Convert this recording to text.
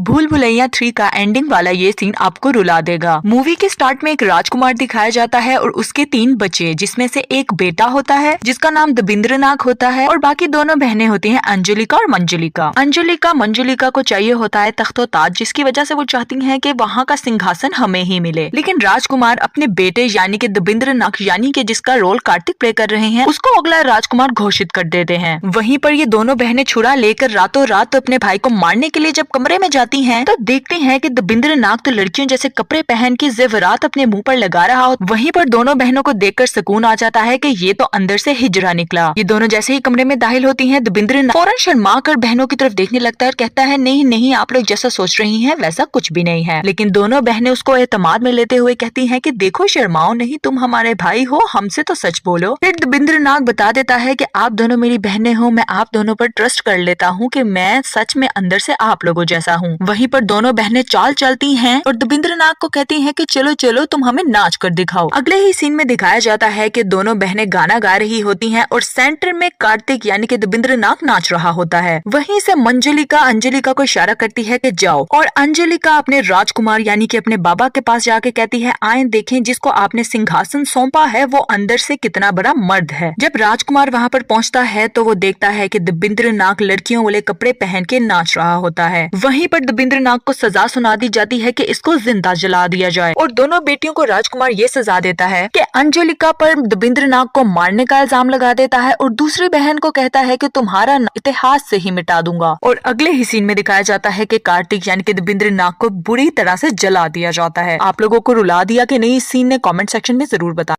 भूल भुलैया 3 का एंडिंग वाला ये सीन आपको रुला देगा। मूवी के स्टार्ट में एक राजकुमार दिखाया जाता है और उसके 3 बच्चे, जिसमें से एक बेटा होता है जिसका नाम दबिंद्रनाग होता है और बाकी दोनों बहनें होती हैं अंजलिका और मंजुलिका। मंजुलिका को चाहिए होता है तख्तो ताज, जिसकी वजह से वो चाहती हैं कि वहाँ का सिंहासन हमें ही मिले। लेकिन राजकुमार अपने बेटे यानी कि दबिंद्रनाग यानी कि जिसका रोल कार्तिक प्ले कर रहे हैं उसको अगला राजकुमार घोषित कर देते हैं। वहीं पर ये दोनों बहनें छुरा लेकर रातों रात अपने भाई को मारने के लिए जब कमरे में जाती हैं तो देखते हैं कि दबिंद्रनाग तो लड़कियों जैसे कपड़े पहन के जेवरात अपने मुंह पर लगा रहा हो। वहीं पर दोनों बहनों को देखकर सुकून आ जाता है कि ये तो अंदर से हिजरा निकला। ये दोनों जैसे ही कमरे में दाखिल होती हैं, दबिंद्रनाग फौरन शर्मा कर बहनों की तरफ देखने लगता है और कहता है नहीं नहीं, आप लोग जैसा सोच रही हैं वैसा कुछ भी नहीं है। लेकिन दोनों बहनें उसको एतमाद में लेते हुए कहती हैं कि देखो शर्माओ नहीं, तुम हमारे भाई हो, हमसे तो सच बोलो। फिर दबिंद्रनाग बता देता है कि आप दोनों मेरी बहनें हो, मैं आप दोनों पर ट्रस्ट कर लेता हूँ कि मैं सच में अंदर से आप लोगों जैसा हूँ। वहीं पर दोनों बहनें चाल चलती हैं और दबिंद्रनाग को कहती हैं कि चलो चलो तुम हमें नाच कर दिखाओ। अगले ही सीन में दिखाया जाता है कि दोनों बहनें गाना गा रही होती हैं और सेंटर में कार्तिक यानी कि दबिंद्रनाग नाच रहा होता है। वहीं से मंजुलिका अंजलिका को इशारा करती है कि जाओ, और अंजलिका अपने राजकुमार यानी कि अपने बाबा के पास जाके कहती है आए देखें जिसको आपने सिंहासन सौंपा है वो अंदर से कितना बड़ा मर्द है। जब राजकुमार वहाँ पर पहुँचता है तो वो देखता है कि दबिंद्रनाग लड़कियों वाले कपड़े पहन के नाच रहा होता है। वहीं पर दबिंद्रनाग को सजा सुना दी जाती है कि इसको जिंदा जला दिया जाए और दोनों बेटियों को राजकुमार ये सजा देता है कि अंजलिका पर दबिंद्रनाग को मारने का इल्जाम लगा देता है और दूसरी बहन को कहता है कि तुम्हारा इतिहास से ही मिटा दूंगा। और अगले ही सीन में दिखाया जाता है कि कार्तिक यानी कि दबिंद्रनाग को बुरी तरह से जला दिया जाता है। आप लोगों को रुला दिया कि नहीं इस सीन ने? कमेंट सेक्शन में जरूर बताएं।